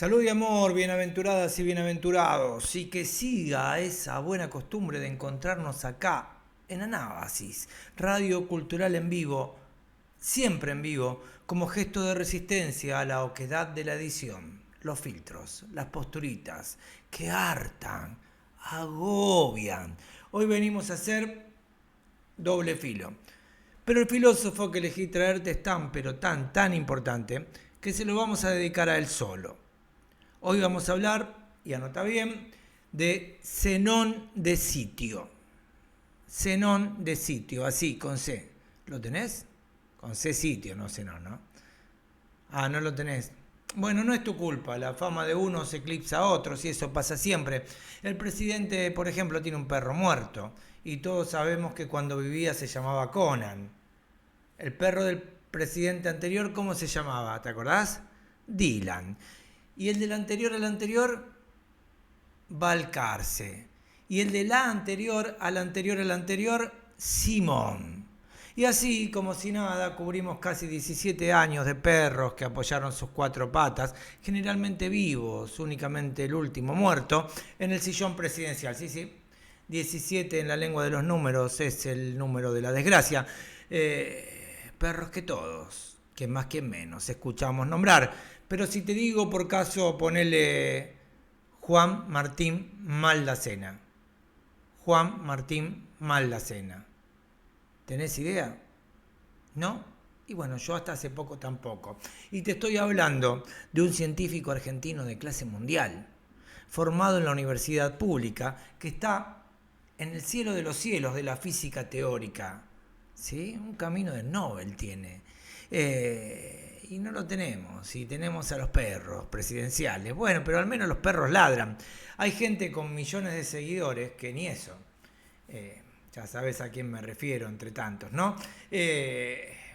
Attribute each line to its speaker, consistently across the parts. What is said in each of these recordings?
Speaker 1: Salud y amor, bienaventuradas y bienaventurados, y que siga esa buena costumbre de encontrarnos acá, en Anábasis, Radio Cultural en vivo, siempre en vivo, como gesto de resistencia a la oquedad de la edición, los filtros, las posturitas, que hartan, agobian. Hoy venimos a hacer doble filo. Pero el filósofo que elegí traerte es tan importante, que se lo vamos a dedicar a él solo. Hoy vamos a hablar, y anota bien, de Zenón de Sitio. Zenón de Sitio, así, con C. ¿Lo tenés? Con C Sitio, no Zenón, ¿no? Ah, no lo tenés. Bueno, no es tu culpa, la fama de unos eclipsa a otros y eso pasa siempre. El presidente, por ejemplo, tiene un perro muerto y todos sabemos que cuando vivía se llamaba Conan. El perro del presidente anterior, ¿cómo se llamaba? ¿Te acordás? Dylan. Y el del anterior al anterior, Balcarce. Y el de la anterior al anterior, Simón. Y así, como si nada, cubrimos casi 17 años de perros que apoyaron sus cuatro patas, generalmente vivos, únicamente el último muerto, en el sillón presidencial. Sí. 17 en la lengua de los números es el número de la desgracia. Perros que todos, que más que menos, escuchamos nombrar. Pero si te digo por caso, ponele Juan Martín Maldacena. Juan Martín Maldacena. ¿Tenés idea? ¿No? Y bueno, yo hasta hace poco tampoco. Y te estoy hablando de un científico argentino de clase mundial, formado en la universidad pública, que está en el cielo de los cielos de la física teórica. ¿Sí? Un camino de Nobel tiene. Y no lo tenemos, y tenemos a los perros presidenciales. Bueno, pero al menos los perros ladran. Hay gente con millones de seguidores que ni eso. Ya sabes a quién me refiero, entre tantos, ¿no?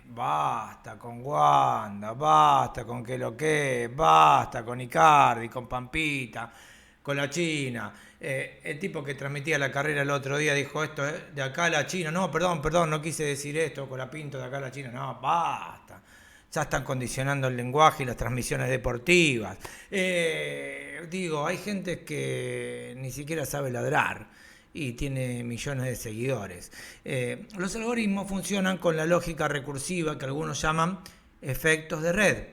Speaker 1: Basta con Wanda, basta con que lo que, basta con Icardi, con Pampita, con la China. El tipo que transmitía la carrera el otro día dijo esto, de acá a la China. No, perdón, no quise decir esto, con la Pinto de acá a la China. No, basta. Ya están condicionando el lenguaje y las transmisiones deportivas. Hay gente que ni siquiera sabe ladrar y tiene millones de seguidores. Los algoritmos funcionan con la lógica recursiva que algunos llaman efectos de red.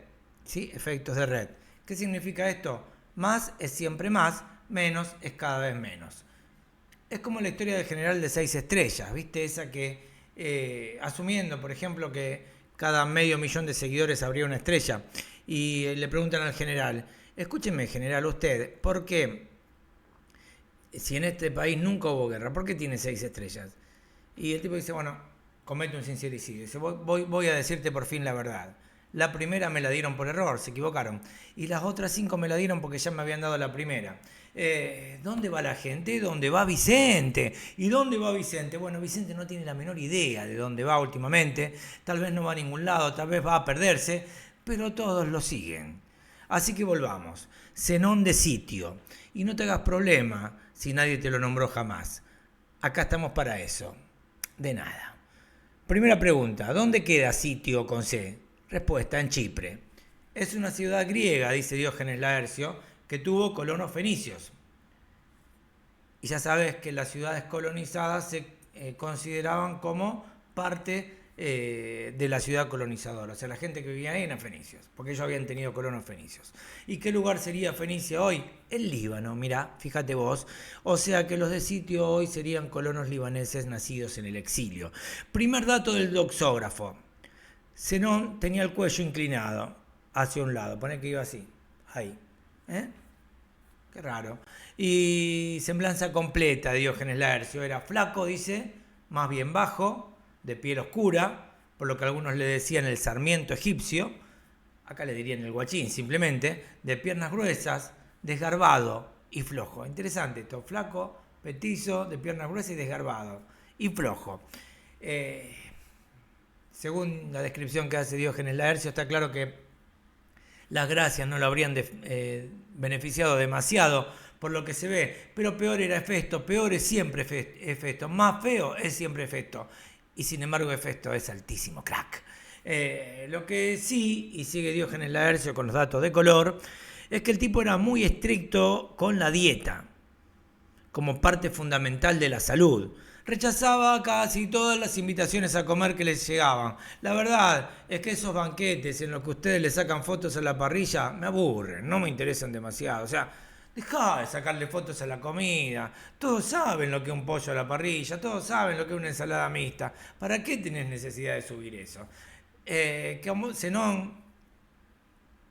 Speaker 1: ¿Sí? Efectos de red. ¿Qué significa esto? Más es siempre más, menos es cada vez menos. Es como la historia del general de 6 estrellas, ¿viste? Esa que, asumiendo, por ejemplo, que cada medio millón de seguidores habría una estrella, y le preguntan al general, escúcheme, general, usted, ¿por qué, si en este país nunca hubo guerra, por qué tiene 6 estrellas? Y el tipo dice, bueno, comete un sincericidio. Dice, voy a decirte por fin la verdad. La primera me la dieron por error, se equivocaron. Y las otras 5 me la dieron porque ya me habían dado la primera. ¿Dónde va la gente? ¿Dónde va Vicente? ¿Y dónde va Vicente? Bueno, Vicente no tiene la menor idea de dónde va últimamente. Tal vez no va a ningún lado, tal vez va a perderse, pero todos lo siguen. Así que volvamos. Zenón de Sitio. Y no te hagas problema si nadie te lo nombró jamás. Acá estamos para eso. De nada. Primera pregunta, ¿dónde queda Sitio con C? Respuesta, en Chipre. Es una ciudad griega, dice Diógenes Laercio, que tuvo colonos fenicios. Y ya sabes que las ciudades colonizadas se consideraban como parte de la ciudad colonizadora. O sea, la gente que vivía ahí eran fenicios, porque ellos habían tenido colonos fenicios. ¿Y qué lugar sería Fenicia hoy? El Líbano, mirá, fíjate vos. O sea que los de Sitio hoy serían colonos libaneses nacidos en el exilio. Primer dato del doxógrafo. Zenón tenía el cuello inclinado hacia un lado. Poné que iba así. Ahí. Qué raro. Y semblanza completa de Diógenes Laercio. Era flaco, dice, más bien bajo, de piel oscura, por lo que algunos le decían el sarmiento egipcio. Acá le dirían el guachín, simplemente. De piernas gruesas, desgarbado y flojo. Interesante esto. Flaco, petizo, de piernas gruesas y desgarbado. Y flojo. Según la descripción que hace Diógenes Laercio, está claro que las gracias no lo habrían beneficiado demasiado por lo que se ve, pero peor era Hefesto, peor es siempre Hefesto, más feo es siempre Hefesto, y sin embargo Hefesto es altísimo, crack. Lo que sí, y sigue Diógenes Laercio con los datos de color, es que el tipo era muy estricto con la dieta, como parte fundamental de la salud. Rechazaba casi todas las invitaciones a comer que les llegaban. La verdad es que esos banquetes en los que ustedes le sacan fotos a la parrilla me aburren, no me interesan demasiado. O sea, dejá de sacarle fotos a la comida. Todos saben lo que es un pollo a la parrilla, todos saben lo que es una ensalada mixta. ¿Para qué tenés necesidad de subir eso? Zenón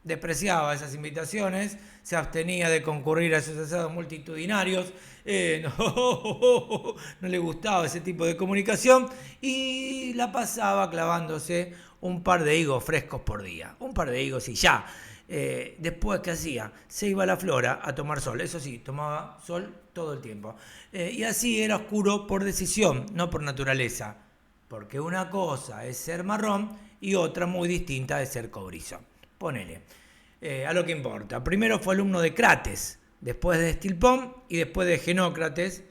Speaker 1: despreciaba esas invitaciones, se abstenía de concurrir a esos asados multitudinarios, no le gustaba ese tipo de comunicación y la pasaba clavándose un par de higos frescos por día, un par de higos y ya. Después, ¿qué hacía? Se iba a la flora a tomar sol, eso sí, tomaba sol todo el tiempo. Y así era oscuro por decisión, no por naturaleza, porque una cosa es ser marrón y otra muy distinta es ser cobrizo. Ponele. A lo que importa. Primero fue alumno de Crates, después de Estilpón y después de Genócrates,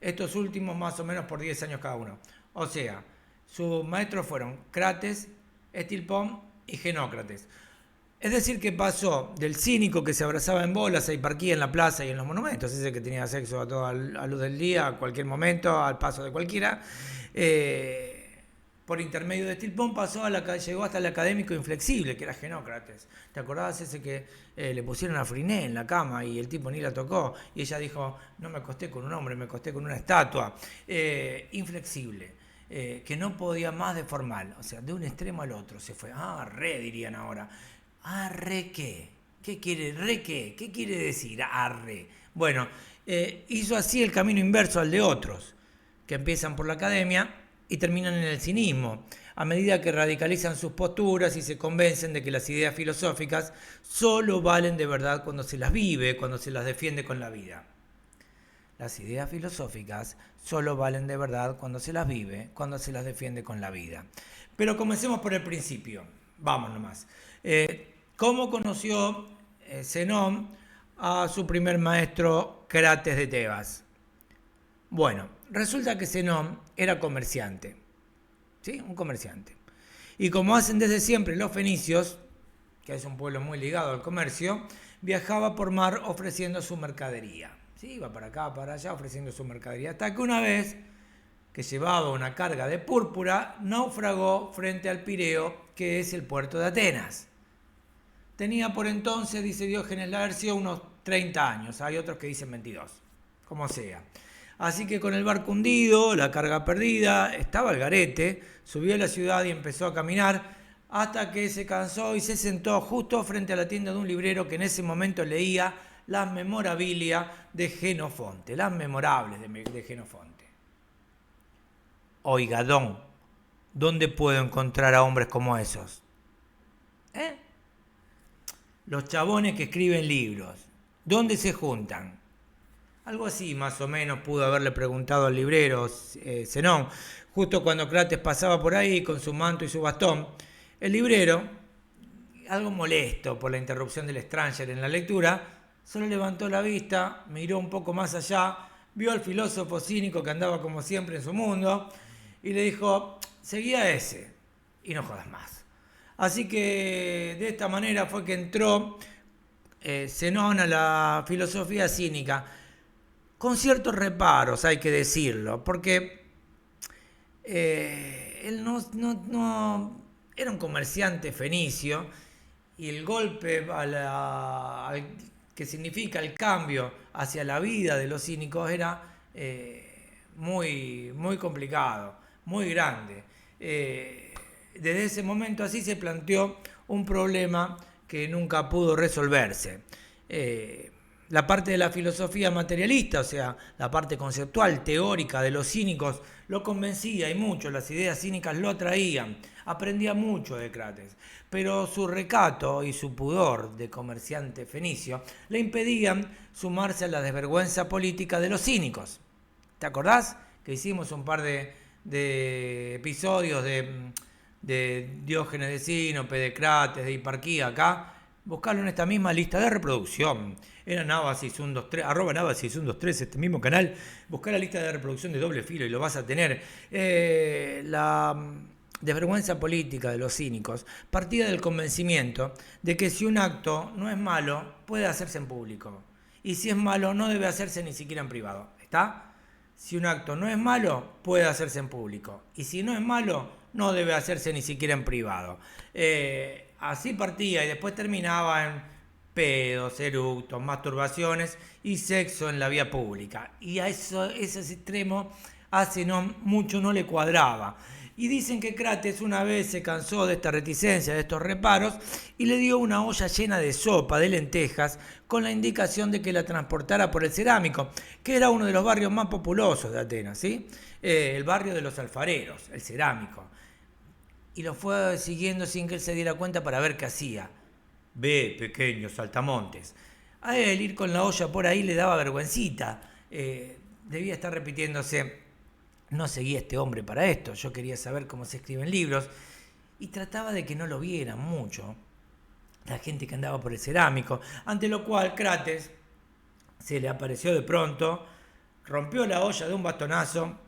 Speaker 1: estos últimos más o menos por 10 años cada uno. O sea, sus maestros fueron Crates, Estilpón y Genócrates. Es decir, que pasó del cínico que se abrazaba en bolas a hiparquía en la plaza y en los monumentos, ese que tenía sexo a toda a luz del día, a cualquier momento, al paso de cualquiera, por intermedio de Estilpón llegó hasta el académico inflexible, que era Genócrates. ¿Te acordabas ese que le pusieron a Friné en la cama y el tipo ni la tocó? Y ella dijo, no me acosté con un hombre, me acosté con una estatua. Inflexible, que no podía más de formal, o sea, de un extremo al otro se fue. Dirían ahora. ¿Arre qué? ¿Qué quiere? ¿Re qué? ¿Qué quiere decir arre? Bueno, hizo así el camino inverso al de otros, que empiezan por la academia y terminan en el cinismo, a medida que radicalizan sus posturas y se convencen de que las ideas filosóficas solo valen de verdad cuando se las vive, cuando se las defiende con la vida. Las ideas filosóficas solo valen de verdad cuando se las vive, cuando se las defiende con la vida. Pero comencemos por el principio. Vamos nomás. ¿Cómo conoció Zenón a su primer maestro Crates de Tebas? Bueno, resulta que Zenón era comerciante, ¿sí? Un comerciante. Y como hacen desde siempre los fenicios, que es un pueblo muy ligado al comercio, viajaba por mar ofreciendo su mercadería. ¿Sí? Iba para acá, para allá ofreciendo su mercadería. Hasta que una vez que llevaba una carga de púrpura, naufragó frente al Pireo, que es el puerto de Atenas. Tenía por entonces, dice Diógenes Laercio, unos 30 años. Hay otros que dicen 22, como sea. Así que con el barco hundido, la carga perdida, estaba al garete, subió a la ciudad y empezó a caminar hasta que se cansó y se sentó justo frente a la tienda de un librero que en ese momento leía las memorabilia de Jenofonte, las memorables de Jenofonte. Oiga, don, ¿dónde puedo encontrar a hombres como esos? Los chabones que escriben libros, ¿dónde se juntan? Algo así más o menos pudo haberle preguntado al librero Zenón, justo cuando Crates pasaba por ahí con su manto y su bastón. El librero, algo molesto por la interrupción del Stranger en la lectura, solo levantó la vista, miró un poco más allá, vio al filósofo cínico que andaba como siempre en su mundo y le dijo, seguí a ese y no jodas más. Así que de esta manera fue que entró Zenón a la filosofía cínica, con ciertos reparos, hay que decirlo, porque él no era un comerciante fenicio y el golpe que significa el cambio hacia la vida de los cínicos era muy, muy complicado, muy grande. Desde ese momento así se planteó un problema que nunca pudo resolverse. La parte de la filosofía materialista, o sea, la parte conceptual, teórica de los cínicos, lo convencía y mucho, las ideas cínicas lo atraían, aprendía mucho de Crates, pero su recato y su pudor de comerciante fenicio le impedían sumarse a la desvergüenza política de los cínicos. ¿Te acordás? Que hicimos un par de episodios de Diógenes de Sinope, de Crates, de Hiparquía acá. Buscarlo en esta misma lista de reproducción. Era Nava613, arroba Nava613, este mismo canal. Buscar la lista de reproducción de Doble Filo y lo vas a tener. desvergüenza política de los cínicos partía del convencimiento de que si un acto no es malo, puede hacerse en público. Y si es malo, no debe hacerse ni siquiera en privado. ¿Está? Si un acto no es malo, puede hacerse en público. Y si no es malo, no debe hacerse ni siquiera en privado. Así partía y después terminaba en pedos, eructos, masturbaciones y sexo en la vía pública. Y a ese extremo hace no mucho no le cuadraba. Y dicen que Crates una vez se cansó de esta reticencia, de estos reparos, y le dio una olla llena de sopa de lentejas con la indicación de que la transportara por el Cerámico, que era uno de los barrios más populosos de Atenas, ¿sí? El barrio de los alfareros, el Cerámico. Y lo fue siguiendo sin que él se diera cuenta para ver qué hacía. Ve, pequeño saltamontes. A él ir con la olla por ahí le daba vergüencita. Debía estar repitiéndose: no seguía este hombre para esto, yo quería saber cómo se escriben libros, y trataba de que no lo vieran mucho la gente que andaba por el Cerámico, ante lo cual Crates se le apareció de pronto, rompió la olla de un bastonazo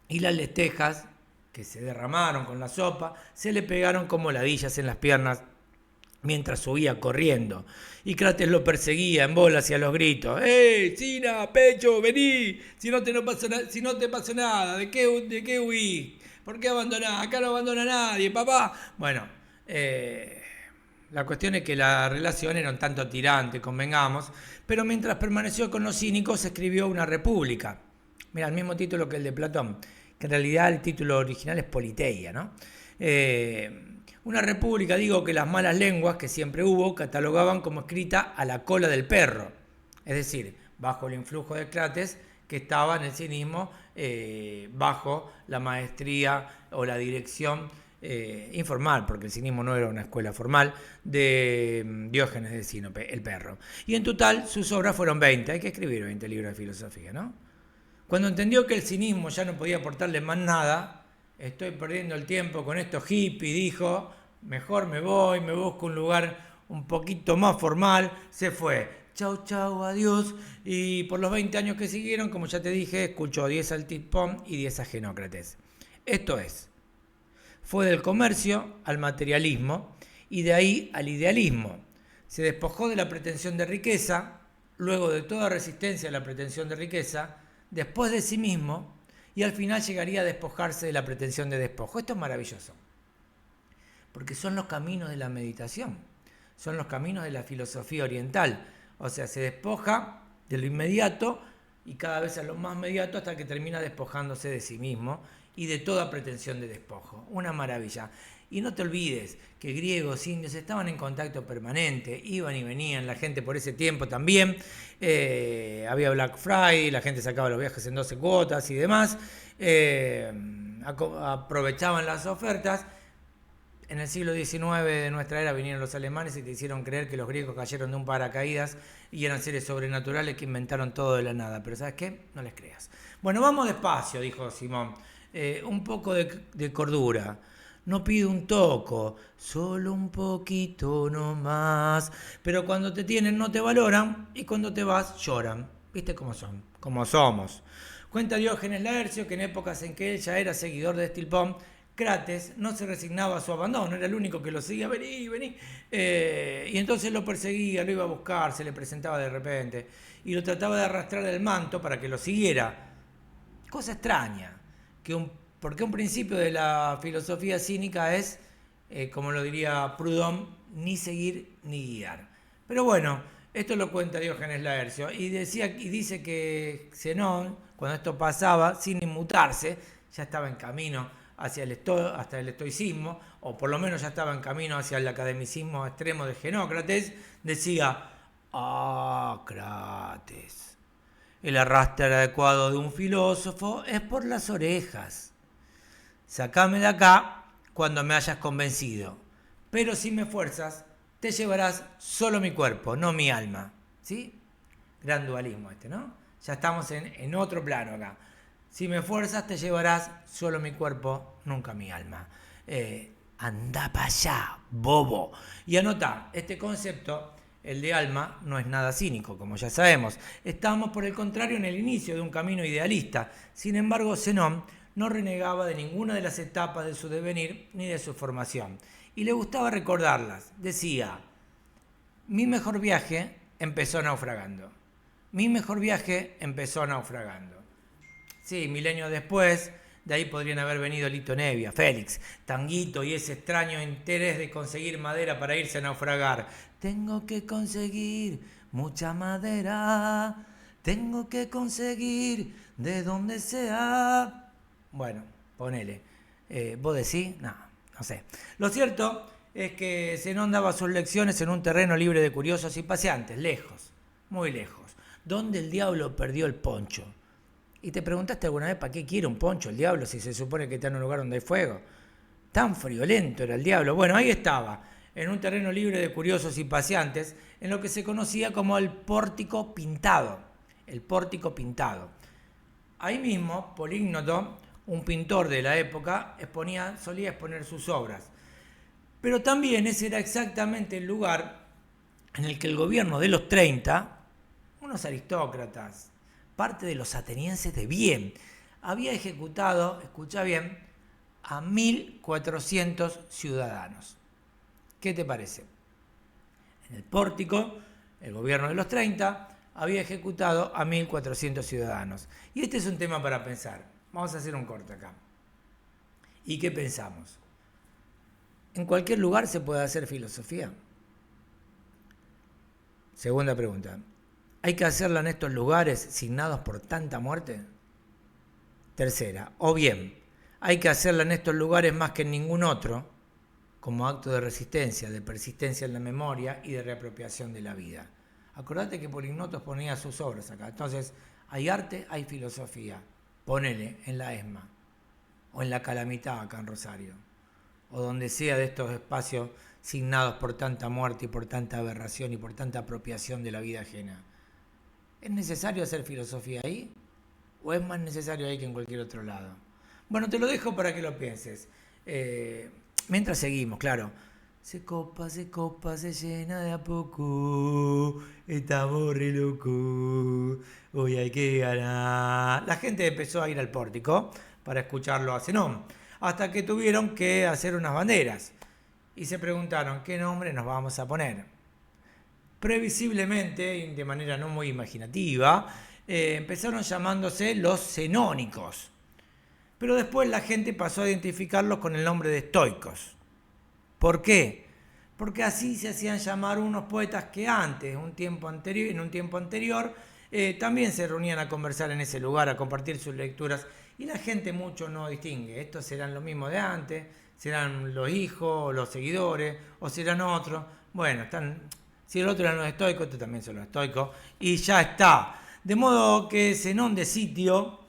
Speaker 1: y las lentejas, que se derramaron con la sopa, se le pegaron como ladillas en las piernas mientras subía corriendo. Y Crates lo perseguía en bola hacia los gritos: ¡Eh, Sina, Pecho, vení! Si no te pasó nada, ¿de qué huí? ¿Por qué abandonás? Acá no abandona nadie, papá. Bueno, la cuestión es que la relación era un tanto tirante, convengamos, pero mientras permaneció con los cínicos escribió una república. Mira, el mismo título que el de Platón, que en realidad el título original es Politeia, ¿no? Una república, digo, que las malas lenguas que siempre hubo catalogaban como escrita a la cola del perro, es decir, bajo el influjo de Crates, que estaba en el cinismo bajo la maestría o la dirección informal, porque el cinismo no era una escuela formal, de Diógenes de Sinope, el perro. Y en total sus obras fueron 20, hay que escribir 20 libros de filosofía, ¿no? Cuando entendió que el cinismo ya no podía aportarle más nada: estoy perdiendo el tiempo con estos hippies, dijo, mejor me voy, me busco un lugar un poquito más formal. Se fue. Chau, chau, adiós. Y por los 20 años que siguieron, como ya te dije, escuchó 10 al Tipón y 10 a Genócrates. Esto es, fue del comercio al materialismo y de ahí al idealismo. Se despojó de la pretensión de riqueza, luego de toda resistencia a la pretensión de riqueza, después de sí mismo, y al final llegaría a despojarse de la pretensión de despojo. Esto es maravilloso, porque son los caminos de la meditación, son los caminos de la filosofía oriental. O sea, se despoja de lo inmediato y cada vez a lo más inmediato hasta que termina despojándose de sí mismo y de toda pretensión de despojo. Una maravilla. Y no te olvides que griegos, indios estaban en contacto permanente, iban y venían, la gente por ese tiempo también, había Black Friday, la gente sacaba los viajes en 12 cuotas y demás, aprovechaban las ofertas. En el siglo XIX de nuestra era vinieron los alemanes y te hicieron creer que los griegos cayeron de un paracaídas y eran seres sobrenaturales que inventaron todo de la nada. Pero ¿sabes qué? No les creas. Bueno, vamos despacio, dijo Simón. Un poco de cordura. No pido un toco, solo un poquito nomás. Pero cuando te tienen no te valoran y cuando te vas lloran. ¿Viste cómo son? Como somos. Cuenta Diógenes Laercio que en épocas en que él ya era seguidor de Estilpón, Crates no se resignaba a su abandono, era el único que lo seguía: vení, vení. Y entonces lo perseguía, lo iba a buscar, se le presentaba de repente y lo trataba de arrastrar del manto para que lo siguiera. Cosa extraña, porque un principio de la filosofía cínica es, como lo diría Proudhon, ni seguir ni guiar. Pero bueno, esto lo cuenta Diógenes Laercio y dice que Zenón, cuando esto pasaba, sin inmutarse, ya estaba en camino hasta el estoicismo, o por lo menos ya estaba en camino hacia el academicismo extremo de Genócrates. Decía: Crates, el arrastre adecuado de un filósofo es por las orejas. Sacame de acá cuando me hayas convencido, pero si me fuerzas, te llevarás solo mi cuerpo, no mi alma. ¿Sí? Gran dualismo este, ¿no? Ya estamos en otro plano acá. Si me fuerzas, te llevarás solo mi cuerpo, nunca mi alma. Anda para allá, bobo. Y anota, este concepto, el de alma, no es nada cínico, como ya sabemos. Estamos, por el contrario, en el inicio de un camino idealista. Sin embargo, Zenón no renegaba de ninguna de las etapas de su devenir ni de su formación. Y le gustaba recordarlas. Decía, mi mejor viaje empezó naufragando. Mi mejor viaje empezó naufragando. Sí, milenios después, de ahí podrían haber venido Lito Nevia, Félix, Tanguito y ese extraño interés de conseguir madera para irse a naufragar. Tengo que conseguir mucha madera, tengo que conseguir de donde sea. Bueno, ponele. ¿Vos decís? No, no sé. Lo cierto es que Zenón daba sus lecciones en un terreno libre de curiosos y paseantes, lejos, muy lejos, donde el diablo perdió el poncho. ¿Y te preguntaste alguna vez para qué quiere un poncho el diablo si se supone que está en un lugar donde hay fuego? Tan friolento era el diablo. Bueno, ahí estaba, en un terreno libre de curiosos y paseantes, en lo que se conocía como el pórtico pintado. El pórtico pintado. Ahí mismo, Polígnoto, un pintor de la época, solía exponer sus obras. Pero también ese era exactamente el lugar en el que el gobierno de los 30, unos aristócratas, parte de los atenienses de bien, había ejecutado, escucha bien, a 1.400 ciudadanos. ¿Qué te parece? En el pórtico, el gobierno de los 30 había ejecutado a 1.400 ciudadanos. Y este es un tema para pensar. Vamos a hacer un corte acá. ¿Y qué pensamos? ¿En cualquier lugar se puede hacer filosofía? Segunda pregunta. ¿Hay que hacerla en estos lugares signados por tanta muerte? Tercera. O bien, ¿hay que hacerla en estos lugares más que en ningún otro, como acto de resistencia, de persistencia en la memoria y de reapropiación de la vida? Acordate que Polígnoto ponía sus obras acá. Entonces, hay arte, hay filosofía. Ponele en la ESMA, o en la Calamitá acá en Rosario, o donde sea de estos espacios signados por tanta muerte y por tanta aberración y por tanta apropiación de la vida ajena. ¿Es necesario hacer filosofía ahí? ¿O es más necesario ahí que en cualquier otro lado? Bueno, te lo dejo para que lo pienses. Mientras seguimos, claro. Se copa, se llena de a poco. Estamos re locos. Hoy hay que ganar. La gente empezó a ir al pórtico para escucharlo a Zenón. Hasta que tuvieron que hacer unas banderas. Y se preguntaron, ¿qué nombre nos vamos a poner? Previsiblemente, y de manera no muy imaginativa, empezaron llamándose los zenónicos. Pero después la gente pasó a identificarlos con el nombre de estoicos. ¿Por qué? Porque así se hacían llamar unos poetas que antes, en un tiempo anterior, también se reunían a conversar en ese lugar, a compartir sus lecturas. Y la gente mucho no distingue. Estos serán los mismos de antes, serán los hijos, los seguidores, o serán otros. Bueno, si el otro era los estoicos, estos también son los estoicos. Y ya está. De modo que Zenón de Sitio,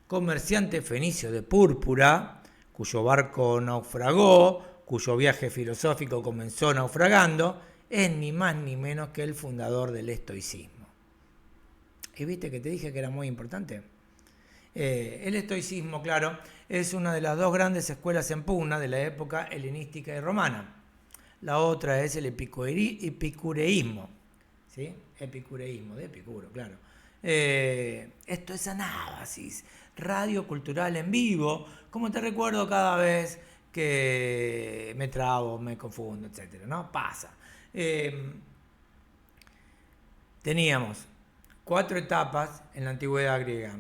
Speaker 1: comerciante fenicio de púrpura, cuyo barco naufragó, cuyo viaje filosófico comenzó naufragando, es ni más ni menos que el fundador del estoicismo. ¿Y viste que te dije que era muy importante? El estoicismo, claro, es una de las dos grandes escuelas en pugna de la época helenística y romana. La otra es el epicureísmo, ¿sí? Epicureísmo, de Epicuro, claro. Esto es Anábasis, radio cultural en vivo, como te recuerdo cada vez que me trabo, me confundo, etcétera, ¿no? Pasa. Teníamos 4 etapas en la antigüedad griega: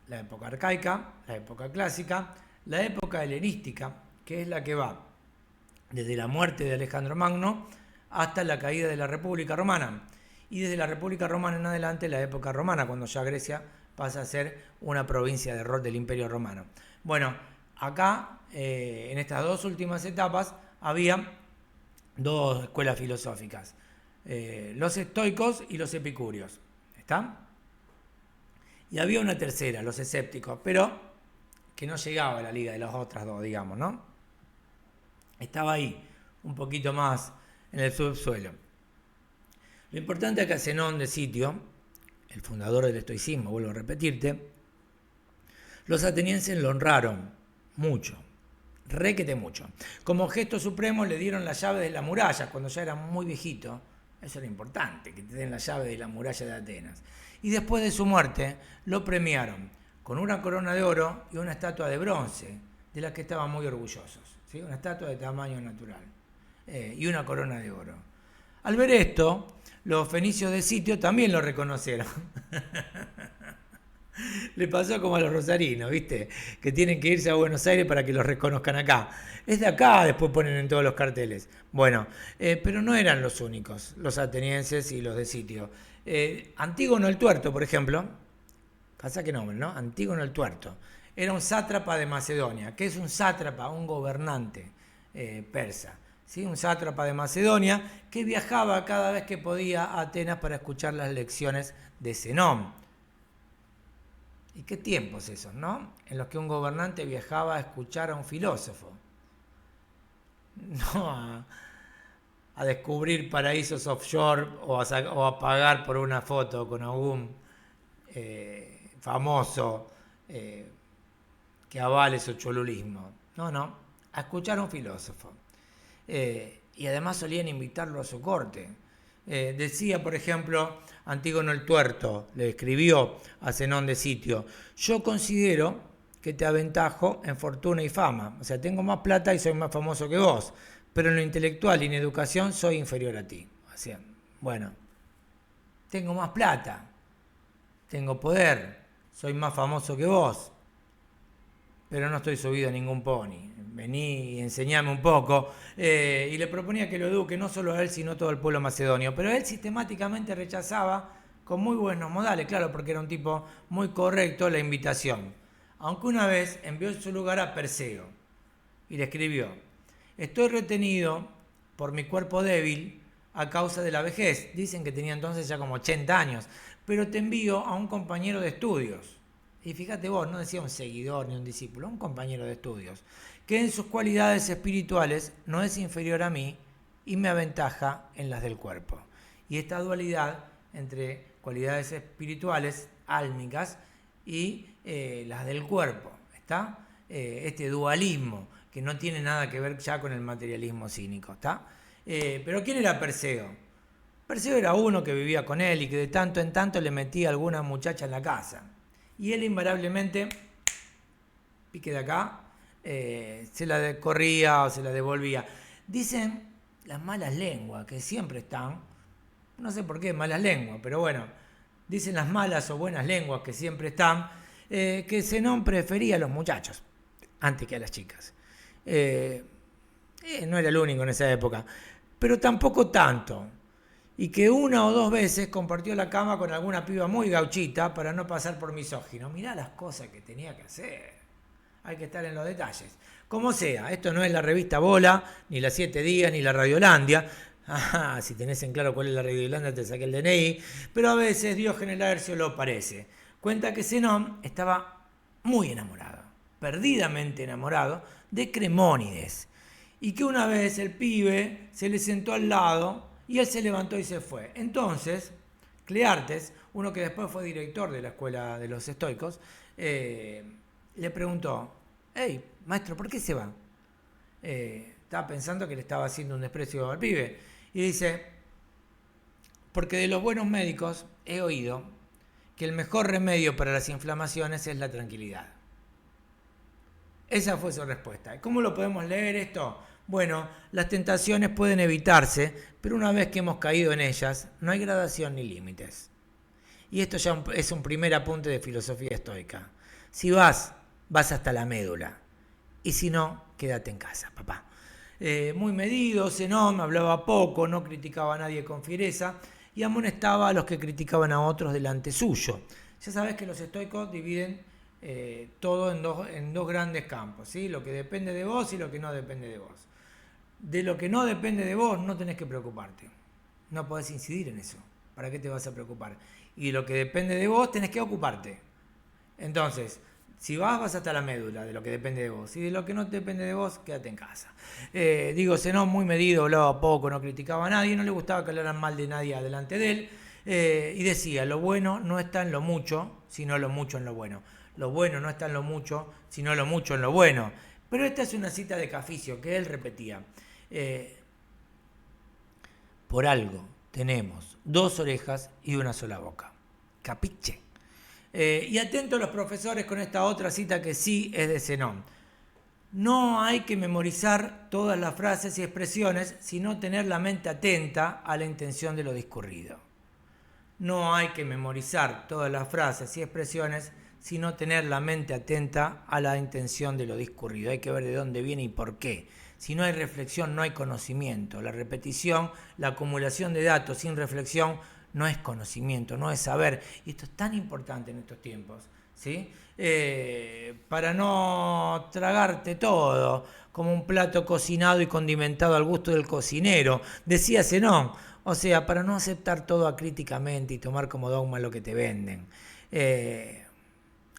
Speaker 1: la época arcaica, la época clásica, la época helenística, que es la que va desde la muerte de Alejandro Magno hasta la caída de la República Romana, y desde la República Romana en adelante la época romana, cuando ya Grecia pasa a ser una provincia del Imperio Romano. Bueno, acá en estas dos últimas etapas había dos escuelas filosóficas, los estoicos y los epicúreos, ¿está? Y había una tercera, los escépticos, pero que no llegaba a la liga de las otras dos, digamos, ¿no? Estaba ahí, un poquito más en el subsuelo. Lo importante es que a Zenón de Sitio, el fundador del estoicismo, vuelvo a repetirte, los atenienses lo honraron mucho, requete mucho. Como gesto supremo le dieron la llave de la muralla cuando ya era muy viejito. Eso era importante, que te den la llave de la muralla de Atenas. Y después de su muerte lo premiaron con una corona de oro y una estatua de bronce, de la que estaban muy orgullosos, ¿sí? Una estatua de tamaño natural y una corona de oro. Al ver esto, los fenicios de Sitio también lo reconocieron. Le pasó como a los rosarinos, ¿viste? Que tienen que irse a Buenos Aires para que los reconozcan acá. Es de acá, después ponen en todos los carteles. Bueno, pero no eran los únicos, los atenienses y los de Sitio. Antígono el Tuerto, por ejemplo, pasa que nombre, ¿no? Antígono el Tuerto. Era un sátrapa de Macedonia. ¿Qué es un sátrapa? Un gobernante persa. ¿Sí? Un sátrapa de Macedonia que viajaba cada vez que podía a Atenas para escuchar las lecciones de Zenón. ¿Y qué tiempos esos, no? En los que un gobernante viajaba a escuchar a un filósofo. No a descubrir paraísos offshore o a pagar por una foto con algún famoso que avale su cholulismo. No, a escuchar a un filósofo. Y además solían invitarlo a su corte. Decía, por ejemplo, Antígono el Tuerto, le escribió a Zenón de Sitio: yo considero que te aventajo en fortuna y fama, o sea, tengo más plata y soy más famoso que vos, pero en lo intelectual y en educación soy inferior a ti. O sea, bueno, tengo más plata, tengo poder, soy más famoso que vos, pero no estoy subido a ningún pony. Vení y enseñame un poco. Y le proponía que lo eduque no solo a él, sino a todo el pueblo macedonio. Pero él sistemáticamente rechazaba con muy buenos modales, claro, porque era un tipo muy correcto, la invitación. Aunque una vez envió en su lugar a Perseo y le escribió: estoy retenido por mi cuerpo débil a causa de la vejez. Dicen que tenía entonces ya como 80 años. Pero te envío a un compañero de estudios. Y fíjate vos, no decía un seguidor ni un discípulo, un compañero de estudios, que en sus cualidades espirituales no es inferior a mí y me aventaja en las del cuerpo. Y esta dualidad entre cualidades espirituales, álmicas, y las del cuerpo, ¿está? Este dualismo que no tiene nada que ver ya con el materialismo cínico, ¿está? Pero ¿quién era Perseo? Perseo era uno que vivía con él y que de tanto en tanto le metía a alguna muchacha en la casa. Y él invariablemente, pique de acá, se la corría o se la devolvía. Dicen las malas lenguas, que siempre están, no sé por qué malas lenguas, pero bueno, dicen las malas o buenas lenguas que siempre están, que Zenón prefería a los muchachos antes que a las chicas. No era el único en esa época, pero tampoco tanto. Y que una o dos veces compartió la cama con alguna piba muy gauchita para no pasar por misógino. Mirá las cosas que tenía que hacer. Hay que estar en los detalles. Como sea, esto no es la revista Bola, ni la 7 Días, ni la Radiolandia. Ah, si tenés en claro cuál es la Radiolandia te saqué el DNI. Pero a veces Diógenes Laercio lo parece. Cuenta que Zenón estaba muy enamorado, perdidamente enamorado, de Cremónides. Y que una vez el pibe se le sentó al lado y él se levantó y se fue. Entonces, Cleartes, uno que después fue director de la escuela de los estoicos, le preguntó: hey, maestro, ¿por qué se va? Estaba pensando que le estaba haciendo un desprecio al pibe. Y dice: porque de los buenos médicos he oído que el mejor remedio para las inflamaciones es la tranquilidad. Esa fue su respuesta. ¿Cómo lo podemos leer esto? Bueno, las tentaciones pueden evitarse, pero una vez que hemos caído en ellas, no hay gradación ni límites. Y esto ya es un primer apunte de filosofía estoica. Si vas hasta la médula. Y si no, quédate en casa, papá. Muy medido, Zenón, hablaba poco, no criticaba a nadie con fiereza y amonestaba a los que criticaban a otros delante suyo. Ya sabes que los estoicos dividen todo en dos grandes campos, ¿sí? Lo que depende de vos y lo que no depende de vos. De lo que no depende de vos no tenés que preocuparte. No podés incidir en eso. ¿Para qué te vas a preocupar? Y lo que depende de vos tenés que ocuparte. Entonces, si vas hasta la médula de lo que depende de vos. Y de lo que no depende de vos, quédate en casa. Zenón muy medido, hablaba poco, no criticaba a nadie, no le gustaba que hablaran mal de nadie delante de él. Y decía: lo bueno no está en lo mucho, sino lo mucho en lo bueno. Lo bueno no está en lo mucho, sino lo mucho en lo bueno. Pero esta es una cita de Caficio que él repetía. Por algo tenemos 2 orejas y una sola boca. Capiche. Y atento a los profesores con esta otra cita que sí es de Zenón. No hay que memorizar todas las frases y expresiones, sino tener la mente atenta a la intención de lo discurrido. No hay que memorizar todas las frases y expresiones, sino tener la mente atenta a la intención de lo discurrido. Hay que ver de dónde viene y por qué. Si no hay reflexión, no hay conocimiento. La repetición, la acumulación de datos sin reflexión no es conocimiento, no es saber. Y esto es tan importante en estos tiempos, ¿sí? Para no tragarte todo como un plato cocinado y condimentado al gusto del cocinero. Decía Zenón. O sea, para no aceptar todo acríticamente y tomar como dogma lo que te venden.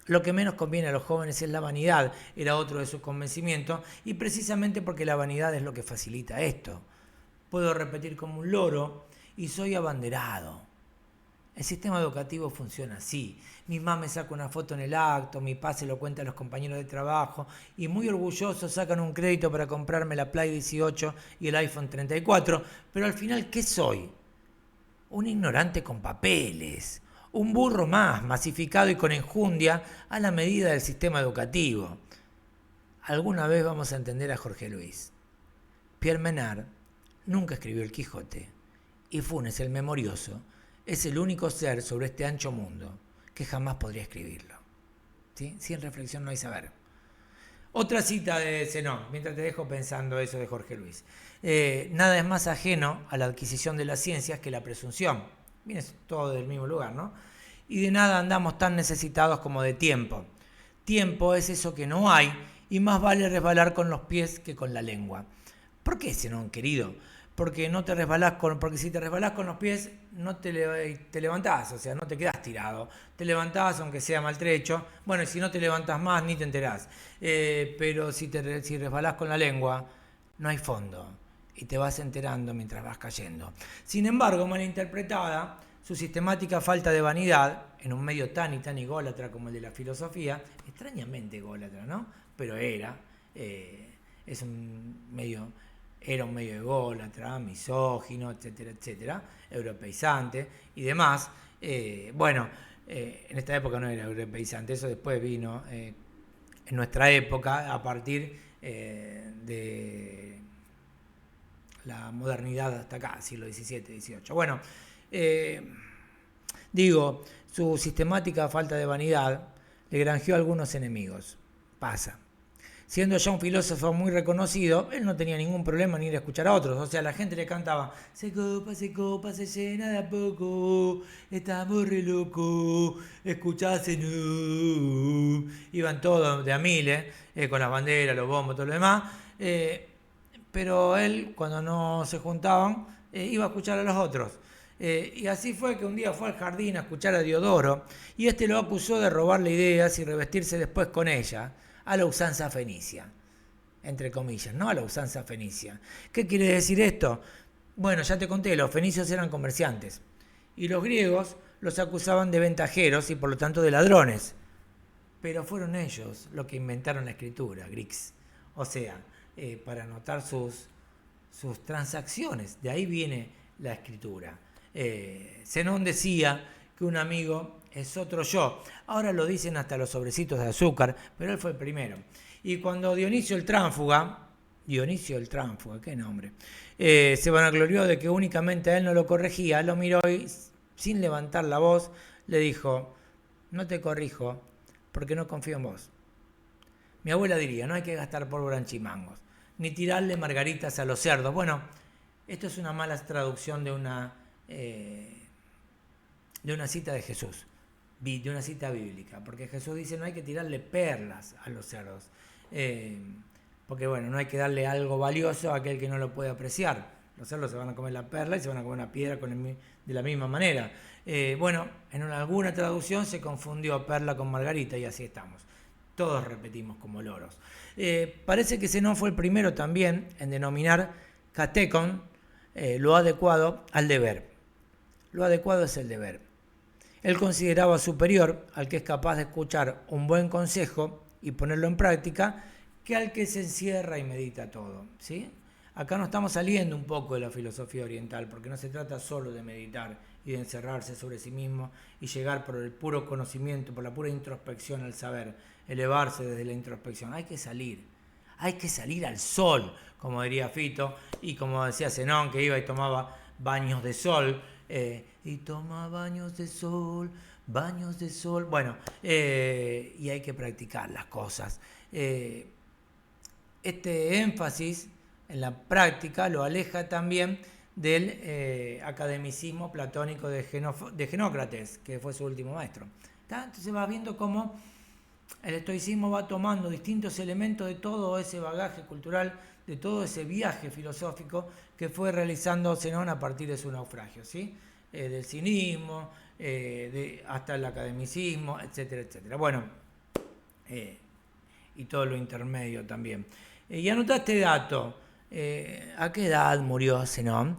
Speaker 1: Lo que menos conviene a los jóvenes es la vanidad, era otro de sus convencimientos, y precisamente porque la vanidad es lo que facilita esto. Puedo repetir como un loro y soy abanderado. El sistema educativo funciona así. Mi mamá me saca una foto en el acto, mi papá se lo cuenta a los compañeros de trabajo y muy orgullosos sacan un crédito para comprarme la Play 18 y el iPhone 34. Pero al final, ¿qué soy? Un ignorante con papeles, un burro más, masificado y con enjundia a la medida del sistema educativo. Alguna vez vamos a entender a Jorge Luis. Pierre Menard nunca escribió El Quijote y Funes el Memorioso es el único ser sobre este ancho mundo que jamás podría escribirlo. ¿Sí? Sin reflexión no hay saber. Otra cita de Zenón, mientras te dejo pensando eso de Jorge Luis. Nada es más ajeno a la adquisición de las ciencias que la presunción. Viene todo del mismo lugar, ¿no? Y de nada andamos tan necesitados como de tiempo. Tiempo es eso que no hay y más vale resbalar con los pies que con la lengua. ¿Por qué, Zenón, querido? Porque si te resbalás con los pies no te levantás, o sea, no te quedás tirado. Te levantás aunque sea maltrecho. Bueno, y si no te levantás más ni te enterás. Pero si resbalás con la lengua, no hay fondo y te vas enterando mientras vas cayendo. Sin embargo, malinterpretada, su sistemática falta de vanidad en un medio tan y tan ególatra como el de la filosofía, extrañamente ególatra, ¿no? Pero era un medio ególatra, misógino, etcétera, etcétera, europeizante y demás. En esta época no era europeizante, eso después vino en nuestra época a partir de la modernidad hasta acá, siglo XVII, XVIII. Bueno, su sistemática falta de vanidad le granjeó algunos enemigos. Pasa. Siendo ya un filósofo muy reconocido, él no tenía ningún problema en ir a escuchar a otros. O sea, la gente le cantaba, se copa, se llena de a poco, estamos re locos, escuchase no. Iban todos de a miles, con las banderas, los bombos, todo lo demás. Pero él, cuando no se juntaban, iba a escuchar a los otros. Y así fue que un día fue al jardín a escuchar a Diodoro, y este lo acusó de robarle ideas y revestirse después con ella, a la usanza fenicia, entre comillas, ¿no? A la usanza fenicia. ¿Qué quiere decir esto? Bueno, ya te conté, los fenicios eran comerciantes y los griegos los acusaban de ventajeros y por lo tanto de ladrones. Pero fueron ellos los que inventaron la escritura, Grix. O sea, para anotar sus transacciones. De ahí viene la escritura. Zenón decía que un amigo es otro yo. Ahora lo dicen hasta los sobrecitos de azúcar, pero él fue el primero. Y cuando Dionisio el Tránfuga, qué nombre, se vanaglorió de que únicamente a él no lo corregía, lo miró y, sin levantar la voz, le dijo, no te corrijo, porque no confío en vos. Mi abuela diría, no hay que gastar pólvora en chimangos, ni tirarle margaritas a los cerdos. Bueno, esto es una mala traducción de una cita de Jesús, de una cita bíblica, porque Jesús dice no hay que tirarle perlas a los cerdos, porque bueno, no hay que darle algo valioso a aquel que no lo puede apreciar. Los cerdos se van a comer la perla y se van a comer una piedra de la misma manera. En alguna traducción se confundió perla con margarita y así estamos. Todos repetimos como loros. Parece que Zenón fue el primero también en denominar katekon, lo adecuado al deber. Lo adecuado es el deber. Él consideraba superior al que es capaz de escuchar un buen consejo y ponerlo en práctica que al que se encierra y medita todo, ¿sí? Acá nos estamos saliendo un poco de la filosofía oriental porque no se trata solo de meditar y de encerrarse sobre sí mismo y llegar por el puro conocimiento, por la pura introspección al saber, elevarse desde la introspección. Hay que salir al sol, como diría Fito, y como decía Zenón, que iba y tomaba baños de sol, y toma baños de sol, bueno, y hay que practicar las cosas. Este énfasis en la práctica lo aleja también del academicismo platónico de Genócrates, que fue su último maestro. Entonces vas viendo cómo el estoicismo va tomando distintos elementos de todo ese bagaje cultural, de todo ese viaje filosófico que fue realizando Zenón a partir de su naufragio, ¿sí? Del cinismo, hasta el academicismo, etcétera, etcétera. Bueno, y todo lo intermedio también. Y anotaste dato. ¿A qué edad murió Zenón?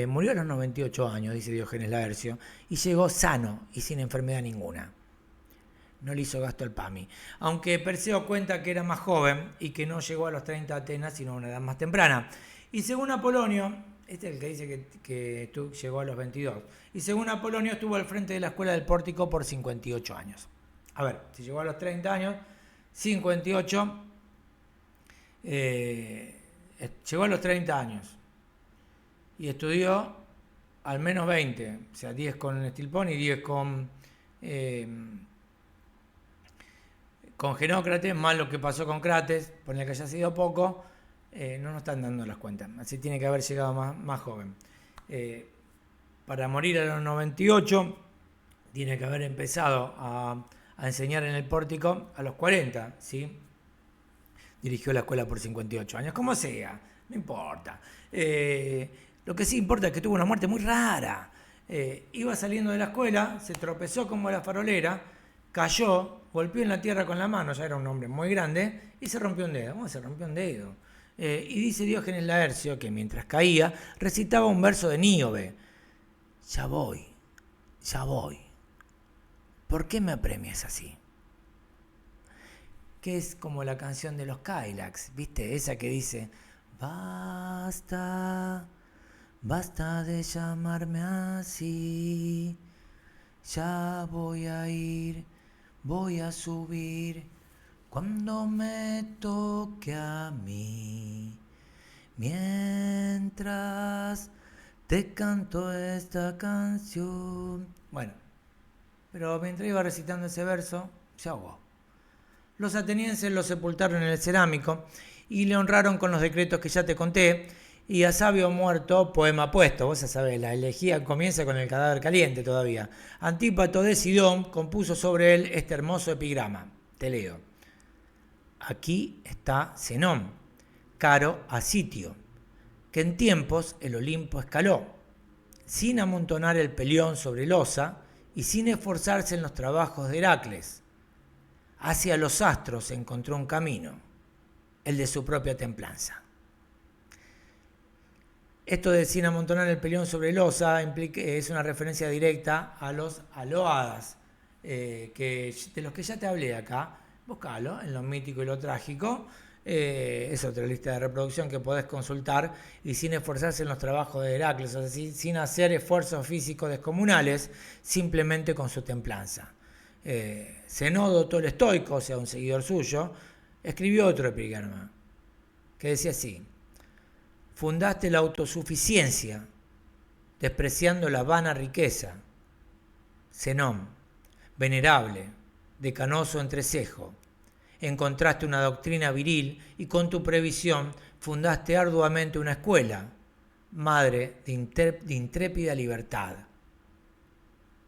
Speaker 1: Murió a los 98 años, dice Diógenes Laercio, y llegó sano y sin enfermedad ninguna. No le hizo gasto al PAMI. Aunque Perseo cuenta que era más joven y que no llegó a los 30 a Atenas, sino a una edad más temprana. Y según Apolonio, este es el que dice que llegó a los 22. Y según Apolonio estuvo al frente de la escuela del Pórtico por 58 años. A ver, si llegó a los 30 años, 58, llegó a los 30 años y estudió al menos 20, o sea, 10 con Estilpón y 10 con Genócrates, más lo que pasó con Crates, ponle que haya sido poco, no nos están dando las cuentas, así tiene que haber llegado más joven. Para morir a los 98, tiene que haber empezado a enseñar en el Pórtico a los 40, ¿sí? Dirigió la escuela por 58 años, como sea, no importa. Lo que sí importa es que tuvo una muerte muy rara. Iba saliendo de la escuela, se tropezó como la farolera, cayó, golpeó en la tierra con la mano, ya era un hombre muy grande, y se rompió un dedo. ¿Cómo se rompió un dedo? Y dice Diógenes Laercio que mientras caía, recitaba un verso de Níobe. Ya voy. ¿Por qué me apremias así? Que es como la canción de los Cadillacs, ¿viste? Esa que dice, basta de llamarme así, ya voy a ir, voy a subir, cuando me toque a mí, mientras te canto esta canción. Bueno, pero mientras iba recitando ese verso, se ahogó. Los atenienses lo sepultaron en el cerámico y le honraron con los decretos que ya te conté. Y a sabio muerto, poema puesto. Vos ya sabés, la elegía comienza con el cadáver caliente todavía. Antípato de Sidón compuso sobre él este hermoso epigrama. Te leo. Aquí está Zenón, caro a Sitio, que en tiempos el Olimpo escaló, sin amontonar el pelión sobre el osa y sin esforzarse en los trabajos de Heracles. Hacia los astros encontró un camino, el de su propia templanza. Esto de sin amontonar el pelión sobre el osa es una referencia directa a los aloadas, de los que ya te hablé acá. Búscalo en lo mítico y lo trágico. Es otra lista de reproducción que podés consultar. Y sin esforzarse en los trabajos de Heracles, o sea, sin hacer esfuerzos físicos descomunales, simplemente con su templanza. Zenódoto el estoico, o sea, un seguidor suyo, escribió otro epigrama que decía así: fundaste la autosuficiencia, despreciando la vana riqueza. Zenón, venerable, decanoso entrecejo, encontraste una doctrina viril y con tu previsión fundaste arduamente una escuela, madre de intrépida libertad.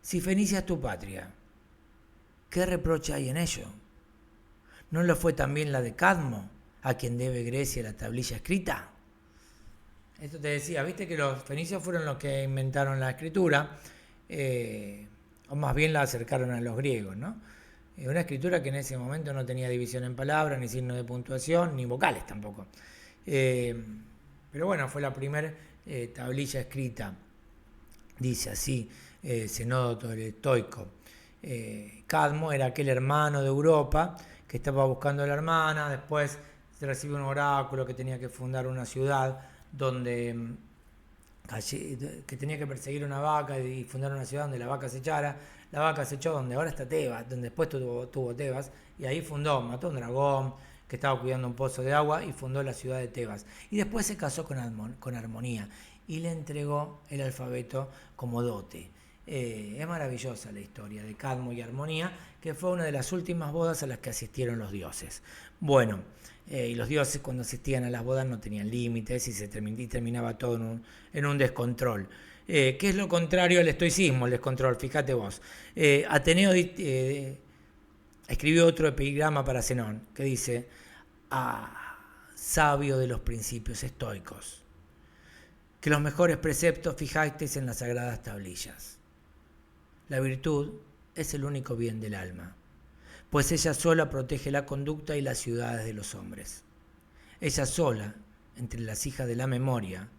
Speaker 1: Si Fenicia es tu patria, ¿qué reproche hay en ello? ¿No lo fue también la de Cadmo, a quien debe Grecia la tablilla escrita? Esto te decía, viste que los fenicios fueron los que inventaron la escritura, o más bien la acercaron a los griegos, ¿no? Una escritura que en ese momento no tenía división en palabras, ni signo de puntuación, ni vocales tampoco. Pero bueno, fue la primera tablilla escrita. Dice así, Zenódoto el estoico. Cadmo era aquel hermano de Europa que estaba buscando a la hermana, después se recibió un oráculo que tenía que fundar una ciudad donde que tenía que perseguir una vaca y fundar una ciudad donde la vaca se echara. La vaca se echó donde ahora está Tebas, donde después tuvo Tebas, y ahí mató un dragón que estaba cuidando un pozo de agua y fundó la ciudad de Tebas. Y después se casó con Armonía y le entregó el alfabeto como dote. Es maravillosa la historia de Cadmo y Armonía, que fue una de las últimas bodas a las que asistieron los dioses. Bueno, y los dioses cuando asistían a las bodas no tenían límites y terminaba todo en un descontrol. ¿Qué es lo contrario al estoicismo, el descontrol? Fíjate vos. Ateneo escribió otro epigrama para Zenón que dice: sabio de los principios estoicos, que los mejores preceptos fijasteis en las sagradas tablillas. La virtud es el único bien del alma, pues ella sola protege la conducta y las ciudades de los hombres. Ella sola, entre las hijas de la memoria,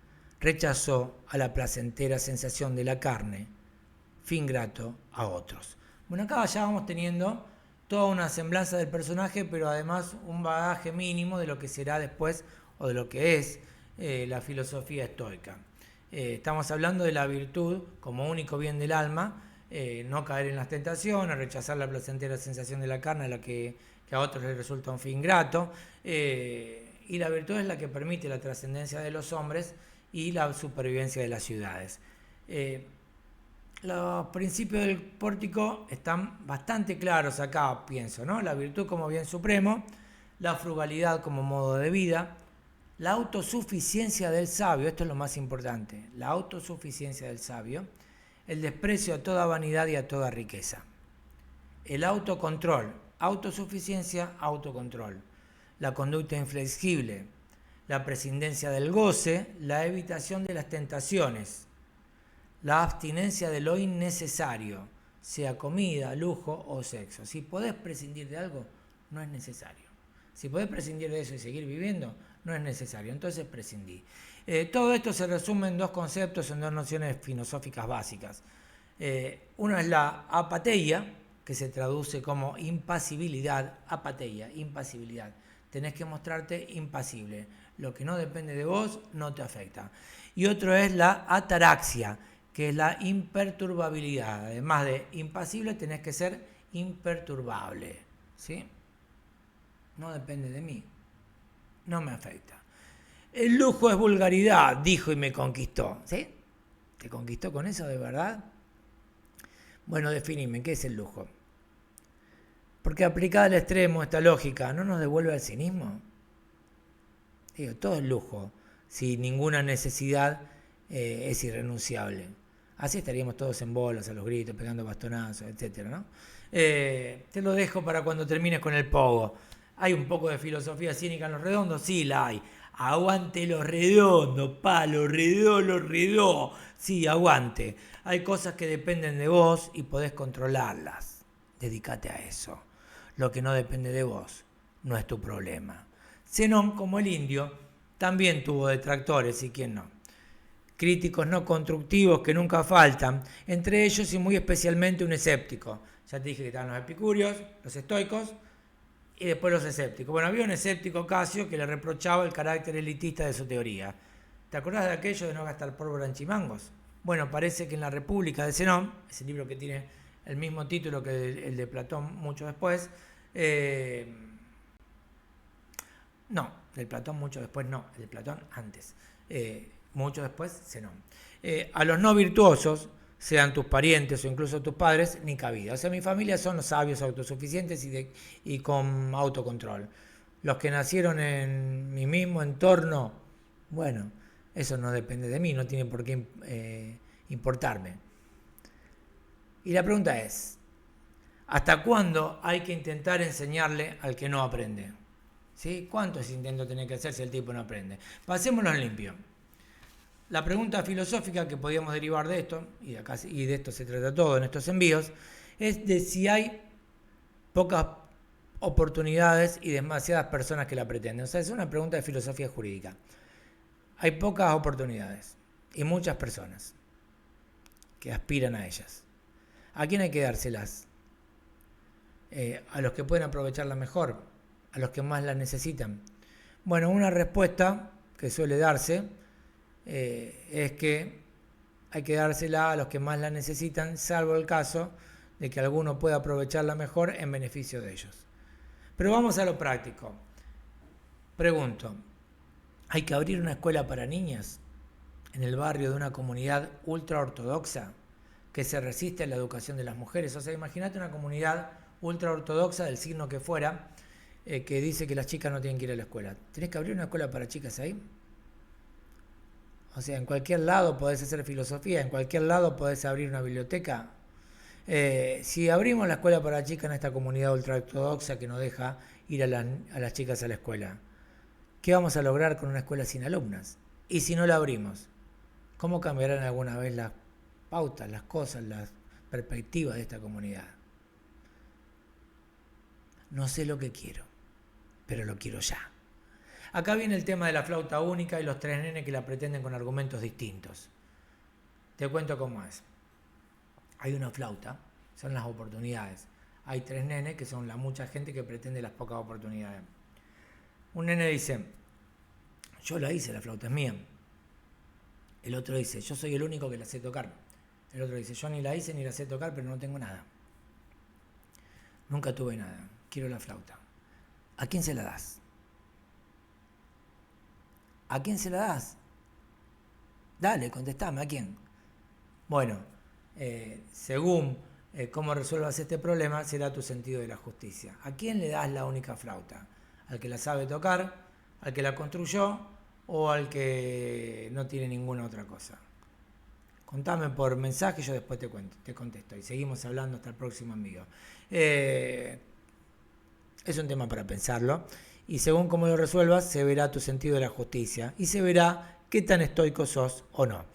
Speaker 1: rechazó a la placentera sensación de la carne, fin grato a otros. Bueno, acá ya vamos teniendo toda una semblanza del personaje, pero además un bagaje mínimo de lo que será después o de lo que es la filosofía estoica. Estamos hablando de la virtud como único bien del alma, no caer en las tentaciones, rechazar la placentera sensación de la carne, a la que a otros les resulta un fin grato, y la virtud es la que permite la trascendencia de los hombres y la supervivencia de las ciudades. Los principios del pórtico están bastante claros acá, pienso, ¿no? La virtud como bien supremo, la frugalidad como modo de vida, la autosuficiencia del sabio, esto es lo más importante, la autosuficiencia del sabio, el desprecio a toda vanidad y a toda riqueza, el autocontrol, autosuficiencia, autocontrol, la conducta inflexible, la prescindencia del goce, la evitación de las tentaciones, la abstinencia de lo innecesario, sea comida, lujo o sexo. Si podés prescindir de algo, no es necesario. Si podés prescindir de eso y seguir viviendo, no es necesario. Entonces prescindí. Todo esto se resume en dos conceptos, en dos nociones filosóficas básicas. Uno es la apateia, que se traduce como impasibilidad. Apateia, impasibilidad. Tenés que mostrarte impasible. Lo que no depende de vos no te afecta. Y otro es la ataraxia, que es la imperturbabilidad. Además de impasible, tenés que ser imperturbable. ¿Sí? No depende de mí. No me afecta. El lujo es vulgaridad, dijo y me conquistó. ¿Sí? ¿Te conquistó con eso de verdad? Bueno, definime, ¿qué es el lujo? Porque aplicada al extremo esta lógica, ¿no nos devuelve al cinismo? Digo, todo es lujo, si ninguna necesidad es irrenunciable. Así estaríamos todos en bolas, a los gritos, pegando bastonazos, etc., ¿no? Te lo dejo para cuando termines con el pogo. ¿Hay un poco de filosofía cínica en Los Redondos? Sí, la hay. Aguante Los Redondos, palo, redó. Sí, aguante. Hay cosas que dependen de vos y podés controlarlas. Dedícate a eso. Lo que no depende de vos no es tu problema. Zenón, como el indio, también tuvo detractores, y quién no. Críticos no constructivos que nunca faltan, entre ellos y muy especialmente un escéptico. Ya te dije que estaban los epicúreos, los estoicos y después los escépticos. Bueno, había un escéptico, Casio, que le reprochaba el carácter elitista de su teoría. ¿Te acordás de aquello de no gastar pólvora en chimangos? Bueno, parece que en la República de Zenón, ese libro que tiene el mismo título que el de Platón mucho después, no, del Platón mucho después no, el de Platón antes, mucho después Zenón. A los no virtuosos, sean tus parientes o incluso tus padres, ni cabida. O sea, mi familia son los sabios autosuficientes y con autocontrol. Los que nacieron en mi mismo entorno, bueno, eso no depende de mí, no tiene por qué importarme. Y la pregunta es, ¿hasta cuándo hay que intentar enseñarle al que no aprende? ¿Sí? ¿Cuántos intentos tiene que hacer si el tipo no aprende? Pasémoslo en limpio. La pregunta filosófica que podíamos derivar de esto, y de esto se trata todo en estos envíos, es de si hay pocas oportunidades y demasiadas personas que la pretenden. O sea, es una pregunta de filosofía jurídica. Hay pocas oportunidades y muchas personas que aspiran a ellas. ¿A quién hay que dárselas? A los que pueden aprovecharla mejor, a los que más la necesitan. Bueno, una respuesta que suele darse es que hay que dársela a los que más la necesitan, salvo el caso de que alguno pueda aprovecharla mejor en beneficio de ellos. Pero vamos a lo práctico. Pregunto, ¿hay que abrir una escuela para niñas en el barrio de una comunidad ultraortodoxa que se resiste a la educación de las mujeres? O sea, imagínate una comunidad ultraortodoxa del signo que fuera, que dice que las chicas no tienen que ir a la escuela. ¿Tenés que abrir una escuela para chicas ahí? O sea, en cualquier lado podés hacer filosofía, en cualquier lado podés abrir una biblioteca. Si abrimos la escuela para chicas en esta comunidad ultraortodoxa que no deja ir a las chicas a la escuela, ¿qué vamos a lograr con una escuela sin alumnas? Y si no la abrimos, ¿cómo cambiarán alguna vez las pautas, las cosas, las perspectivas de esta comunidad? No sé lo que quiero, pero lo quiero ya. Acá viene el tema de la flauta única y los tres nenes que la pretenden con argumentos distintos. Te cuento cómo es. Hay una flauta, son las oportunidades. Hay tres nenes que son la mucha gente que pretende las pocas oportunidades. Un nene dice, yo la hice, la flauta es mía. El otro dice, yo soy el único que la sé tocar. El otro dice, yo ni la hice ni la sé tocar, pero no tengo nada. Nunca tuve nada, quiero la flauta. ¿A quién se la das? ¿A quién se la das? Dale, contestame, ¿a quién? Bueno, según cómo resuelvas este problema, será tu sentido de la justicia. ¿A quién le das la única flauta? ¿Al que la sabe tocar? ¿Al que la construyó? ¿O al que no tiene ninguna otra cosa? Contame por mensaje, yo después te contesto. Y seguimos hablando hasta el próximo amigo. Es un tema para pensarlo. Y según cómo lo resuelvas, se verá tu sentido de la justicia. Y se verá qué tan estoico sos o no.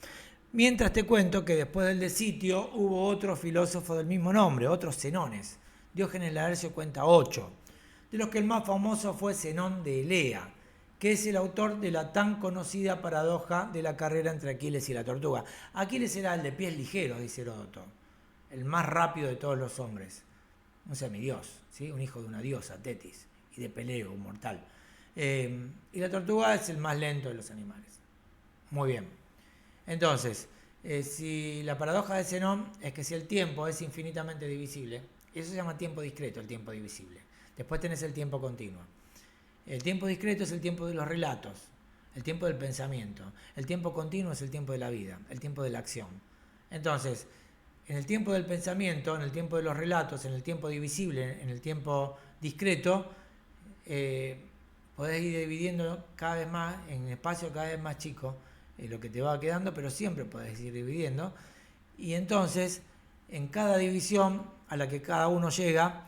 Speaker 1: Mientras te cuento que después del de Sitio hubo otro filósofo del mismo nombre, otros Zenones. Diógenes Laercio cuenta 8, de los que el más famoso fue Zenón de Elea, que es el autor de la tan conocida paradoja de la carrera entre Aquiles y la tortuga. Aquiles era el de pies ligeros, dice Heródoto, el más rápido de todos los hombres, un semidios, ¿sí? Un hijo de una diosa, Tetis, y de Peleo, un mortal. Y la tortuga es el más lento de los animales. Muy bien. Entonces, si la paradoja de Zenón es que si el tiempo es infinitamente divisible, eso se llama tiempo discreto, el tiempo divisible. Después tenés el tiempo continuo. El tiempo discreto es el tiempo de los relatos, el tiempo del pensamiento. El tiempo continuo es el tiempo de la vida, el tiempo de la acción. Entonces, en el tiempo del pensamiento, en el tiempo de los relatos, en el tiempo divisible, en el tiempo discreto, podés ir dividiendo cada vez más, en espacio cada vez más chico, lo que te va quedando, pero siempre podés ir dividiendo. Y entonces, en cada división a la que cada uno llega,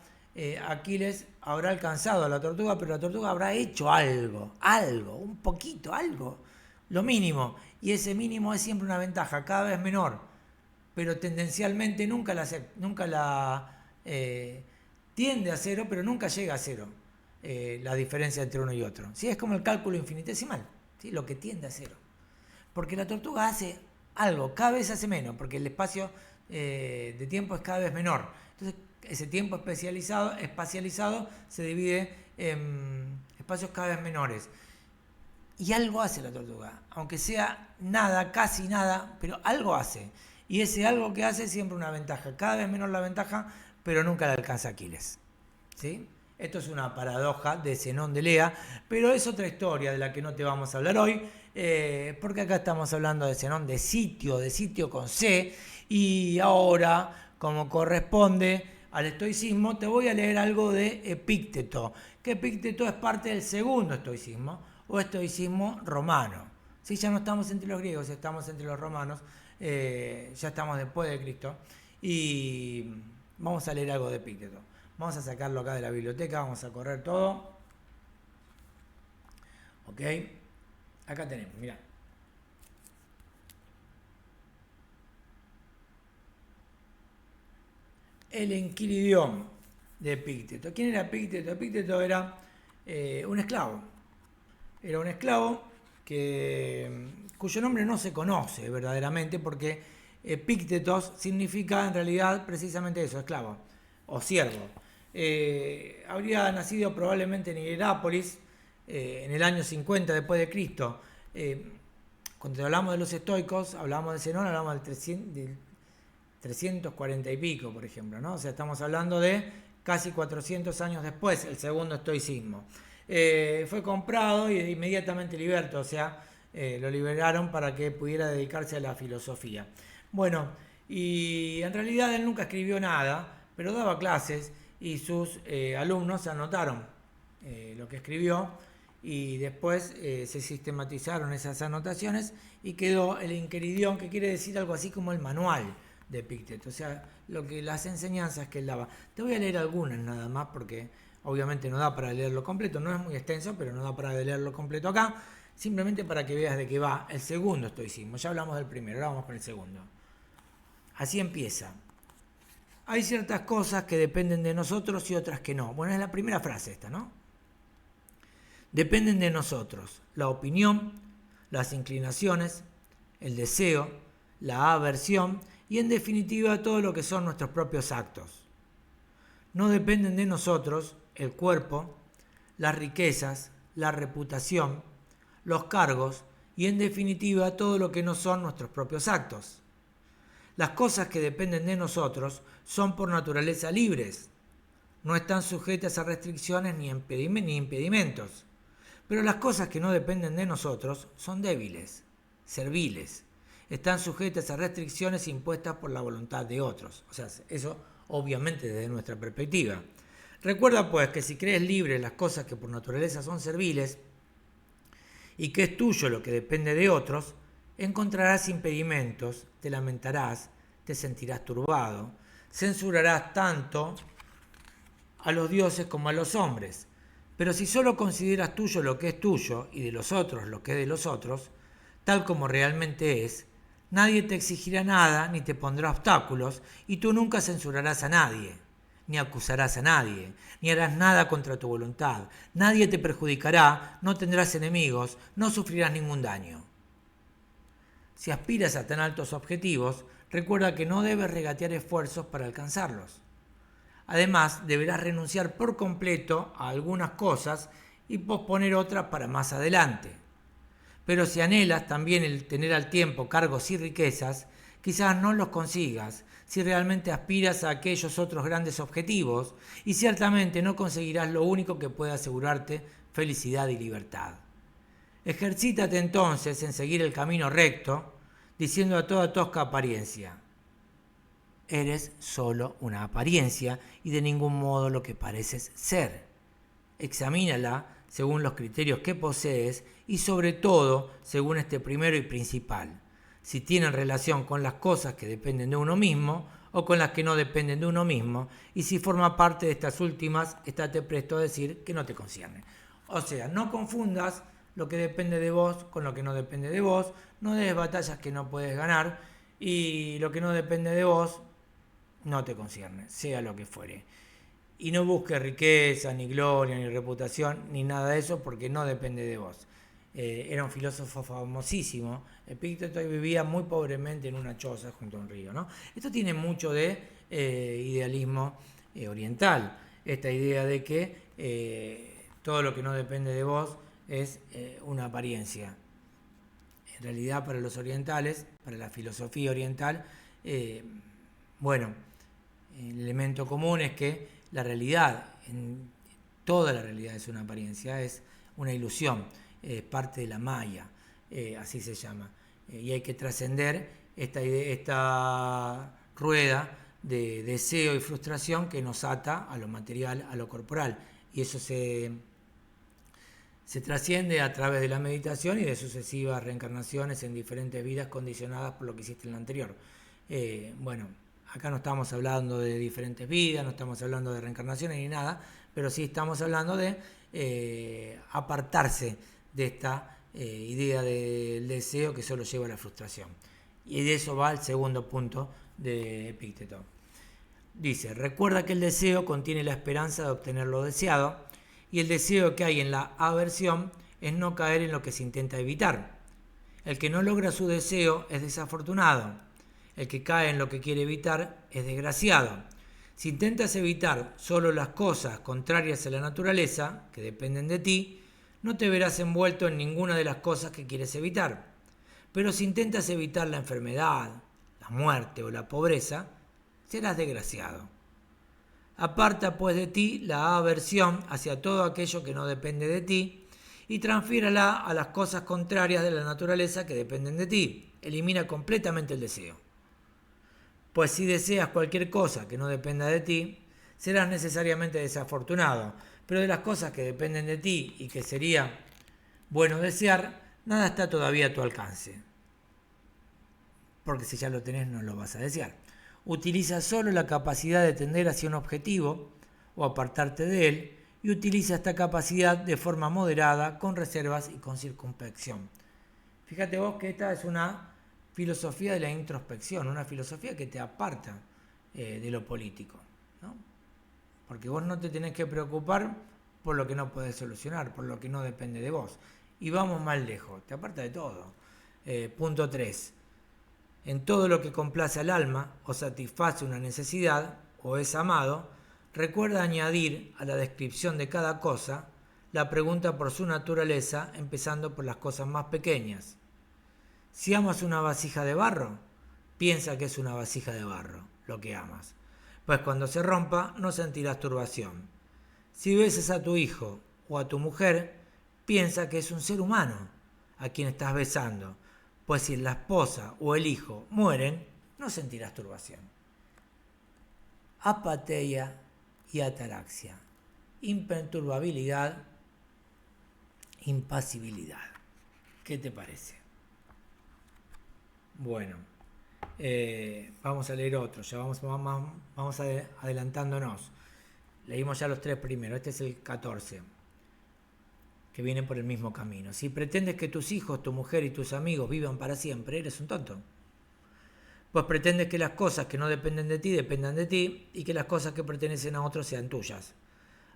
Speaker 1: Aquiles habrá alcanzado a la tortuga, pero la tortuga habrá hecho algo, un poquito, algo, lo mínimo. Y ese mínimo es siempre una ventaja, cada vez menor, pero tendencialmente nunca la tiende a cero, pero nunca llega a cero, la diferencia entre uno y otro. ¿Sí? Es como el cálculo infinitesimal, ¿sí? Lo que tiende a cero. Porque la tortuga hace algo, cada vez hace menos, porque el espacio de tiempo es cada vez menor. Entonces, ese tiempo espacializado se divide en espacios cada vez menores. Y algo hace la tortuga, aunque sea nada, casi nada, pero algo hace. Y ese algo que hace es siempre una ventaja. Cada vez menor la ventaja, pero nunca la alcanza Aquiles. ¿Sí? Esto es una paradoja de Zenón de Elea, pero es otra historia de la que no te vamos a hablar hoy, porque acá estamos hablando de Zenón de Sitio con C, y ahora, como corresponde al estoicismo, te voy a leer algo de Epícteto, que Epícteto es parte del segundo estoicismo, o estoicismo romano. ¿Sí? Ya no estamos entre los griegos, estamos entre los romanos, ya estamos después de Cristo, y vamos a leer algo de Epícteto. Vamos a sacarlo acá de la biblioteca, vamos a correr todo. Ok, acá tenemos, mirá. El Enquiridión de Epícteto. ¿Quién era Epícteto? Epícteto era un esclavo. Era un esclavo cuyo nombre no se conoce verdaderamente porque Epíctetos significa en realidad precisamente eso, esclavo o siervo. Habría nacido probablemente en Hierápolis en el año 50 después de Cristo. Cuando hablamos de los estoicos, hablamos de Zenón, hablamos del 340 y pico, por ejemplo, ¿no? O sea, estamos hablando de casi 400 años después, el segundo estoicismo. Fue comprado y inmediatamente liberto, o sea, lo liberaron para que pudiera dedicarse a la filosofía. Bueno, y en realidad él nunca escribió nada, pero daba clases y sus alumnos anotaron lo que escribió y después se sistematizaron esas anotaciones y quedó el Enquiridión, que quiere decir algo así como el manual de Epicteto, o sea, las enseñanzas que él daba. Te voy a leer algunas nada más porque obviamente no da para leerlo completo, no es muy extenso, pero no da para leerlo completo acá, simplemente para que veas de qué va el segundo estoicismo. Ya hablamos del primero, ahora vamos con el segundo. Así empieza. Hay ciertas cosas que dependen de nosotros y otras que no. Bueno, es la primera frase esta, ¿no? Dependen de nosotros la opinión, las inclinaciones, el deseo, la aversión y en definitiva todo lo que son nuestros propios actos. No dependen de nosotros el cuerpo, las riquezas, la reputación, los cargos y en definitiva todo lo que no son nuestros propios actos. Las cosas que dependen de nosotros son por naturaleza libres, no están sujetas a restricciones ni impedimentos. Pero las cosas que no dependen de nosotros son débiles, serviles, están sujetas a restricciones impuestas por la voluntad de otros. O sea, eso obviamente desde nuestra perspectiva. Recuerda pues que si crees libre las cosas que por naturaleza son serviles y que es tuyo lo que depende de otros, encontrarás impedimentos, te lamentarás, te sentirás turbado, censurarás tanto a los dioses como a los hombres. Pero si solo consideras tuyo lo que es tuyo y de los otros lo que es de los otros, tal como realmente es, nadie te exigirá nada ni te pondrá obstáculos y tú nunca censurarás a nadie, ni acusarás a nadie, ni harás nada contra tu voluntad. Nadie te perjudicará, no tendrás enemigos, no sufrirás ningún daño. Si aspiras a tan altos objetivos, recuerda que no debes regatear esfuerzos para alcanzarlos. Además, deberás renunciar por completo a algunas cosas y posponer otras para más adelante. Pero si anhelas también el tener al tiempo cargos y riquezas, quizás no los consigas si realmente aspiras a aquellos otros grandes objetivos y ciertamente no conseguirás lo único que puede asegurarte felicidad y libertad. Ejercítate entonces en seguir el camino recto, diciendo a toda tosca apariencia: eres solo una apariencia y de ningún modo lo que pareces ser. Examínala según los criterios que posees y sobre todo según este primero y principal, si tienen relación con las cosas que dependen de uno mismo o con las que no dependen de uno mismo, y si forma parte de estas últimas, estate presto a decir que no te concierne. O sea, no confundas lo que depende de vos con lo que no depende de vos, no des batallas que no puedes ganar y lo que no depende de vos no te concierne, sea lo que fuere. Y no busques riqueza, ni gloria, ni reputación, ni nada de eso, porque no depende de vos. Era un filósofo famosísimo. Epicteto vivía muy pobremente en una choza junto a un río, ¿no? Esto tiene mucho de idealismo oriental. Esta idea de que todo lo que no depende de vos es una apariencia. En realidad, para los orientales, para la filosofía oriental, bueno, el elemento común es que la realidad, toda la realidad es una apariencia, es una ilusión, es parte de la maya, así se llama. Y hay que trascender esta rueda de deseo y frustración que nos ata a lo material, a lo corporal. Y eso se trasciende a través de la meditación y de sucesivas reencarnaciones en diferentes vidas condicionadas por lo que hiciste en la anterior. Bueno, acá no estamos hablando de diferentes vidas, no estamos hablando de reencarnaciones ni nada, pero sí estamos hablando de apartarse de esta idea del deseo que solo lleva a la frustración. Y de eso va el segundo punto de Epicteto. Dice: recuerda que el deseo contiene la esperanza de obtener lo deseado, y el deseo que hay en la aversión es no caer en lo que se intenta evitar. El que no logra su deseo es desafortunado. El que cae en lo que quiere evitar es desgraciado. Si intentas evitar solo las cosas contrarias a la naturaleza, que dependen de ti, no te verás envuelto en ninguna de las cosas que quieres evitar. Pero si intentas evitar la enfermedad, la muerte o la pobreza, serás desgraciado. Aparta pues de ti la aversión hacia todo aquello que no depende de ti y transfiérala a las cosas contrarias de la naturaleza que dependen de ti. Elimina completamente el deseo. Pues si deseas cualquier cosa que no dependa de ti, serás necesariamente desafortunado. Pero de las cosas que dependen de ti y que sería bueno desear, nada está todavía a tu alcance. Porque si ya lo tenés, no lo vas a desear. Utiliza solo la capacidad de tender hacia un objetivo o apartarte de él, y utiliza esta capacidad de forma moderada, con reservas y con circunspección. Fíjate vos que esta es una filosofía de la introspección, una filosofía que te aparta de lo político, ¿no? Porque vos no te tenés que preocupar por lo que no podés solucionar, por lo que no depende de vos. Y vamos más lejos, te aparta de todo. Punto 3. En todo lo que complace al alma o satisface una necesidad o es amado, recuerda añadir a la descripción de cada cosa la pregunta por su naturaleza, empezando por las cosas más pequeñas. Si amas una vasija de barro, piensa que es una vasija de barro, lo que amas. Pues cuando se rompa, no sentirás turbación. Si besas a tu hijo o a tu mujer, piensa que es un ser humano a quien estás besando. Pues si la esposa o el hijo mueren, no sentirás turbación. Apateia y ataraxia. Imperturbabilidad, impasibilidad. ¿Qué te parece? Bueno, vamos a leer otro. Ya vamos adelantándonos. Leímos ya los 3 primeros. Este es el 14. Que vienen por el mismo camino. Si pretendes que tus hijos, tu mujer y tus amigos vivan para siempre, eres un tonto. Pues pretendes que las cosas que no dependen de ti dependan de ti y que las cosas que pertenecen a otros sean tuyas.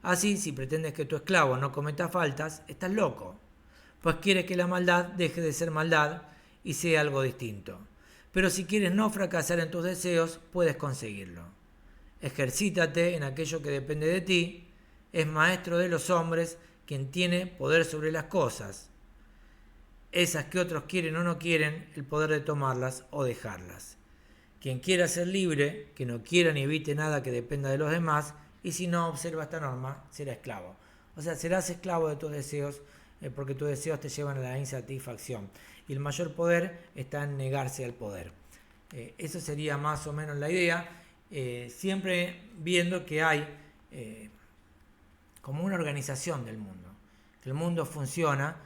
Speaker 1: Así, si pretendes que tu esclavo no cometa faltas, estás loco. Pues quieres que la maldad deje de ser maldad y sea algo distinto. Pero si quieres no fracasar en tus deseos, puedes conseguirlo. Ejercítate en aquello que depende de ti. Es maestro de los hombres quien tiene poder sobre las cosas, esas que otros quieren o no quieren, el poder de tomarlas o dejarlas. Quien quiera ser libre, que no quiera ni evite nada que dependa de los demás, y si no observa esta norma, será esclavo. O sea, serás esclavo de tus deseos, porque tus deseos te llevan a la insatisfacción. Y el mayor poder está en negarse al poder. Eso sería más o menos la idea, siempre viendo que hay como una organización del mundo, que el mundo funciona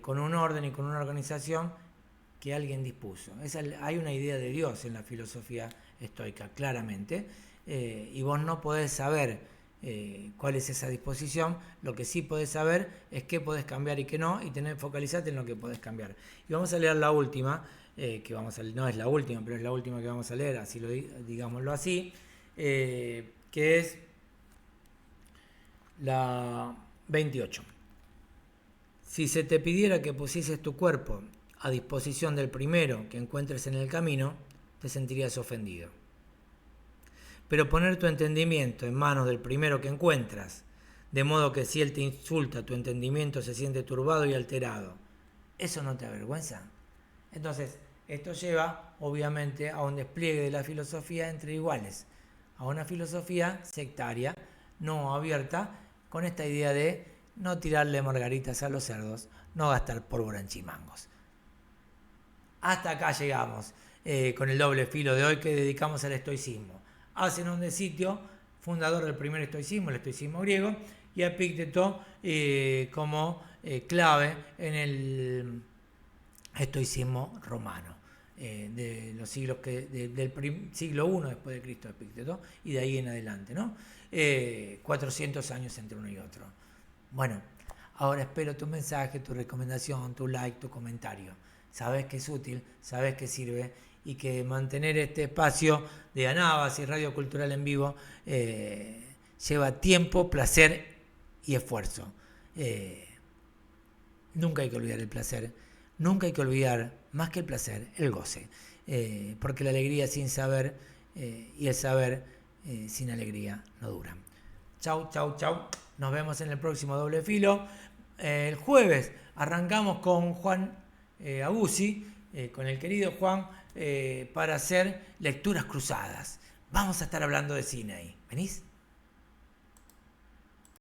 Speaker 1: con un orden y con una organización que alguien dispuso. Hay una idea de Dios en la filosofía estoica, claramente, y vos no podés saber cuál es esa disposición. Lo que sí podés saber es qué podés cambiar y qué no, y focalizate en lo que podés cambiar. Y vamos a leer la última, no es la última, pero es la última que vamos a leer, así digámoslo así, que es la 28. Si se te pidiera que pusieses tu cuerpo a disposición del primero que encuentres en el camino, te sentirías ofendido. Pero poner tu entendimiento en manos del primero que encuentras, de modo que si él te insulta, tu entendimiento se siente turbado y alterado, ¿eso no te avergüenza? Entonces, esto lleva, obviamente, a un despliegue de la filosofía entre iguales, a una filosofía sectaria, no abierta, con esta idea de no tirarle margaritas a los cerdos, no gastar pólvora en chimangos. Hasta acá llegamos con el doble filo de hoy que dedicamos al estoicismo. A Zenón de Sitio, fundador del primer estoicismo, el estoicismo griego, y a Epicteto como clave en el estoicismo romano, de los siglos del siglo I después de Cristo, Epicteto, y de ahí en adelante, ¿no? 400 años entre uno y otro. Bueno, ahora espero tu mensaje, tu recomendación, tu like, tu comentario. Sabes que es útil, sabes que sirve y que mantener este espacio de Anabas y Radio Cultural en vivo lleva tiempo, placer y esfuerzo. Nunca hay que olvidar el placer, nunca hay que olvidar, más que el placer, el goce. Porque la alegría sin saber y el saber sin alegría no duran. Chau, chau, chau. Nos vemos en el próximo doble filo. El jueves arrancamos con Juan Aguzzi, con el querido Juan para hacer lecturas cruzadas. Vamos a estar hablando de cine ahí. ¿Venís?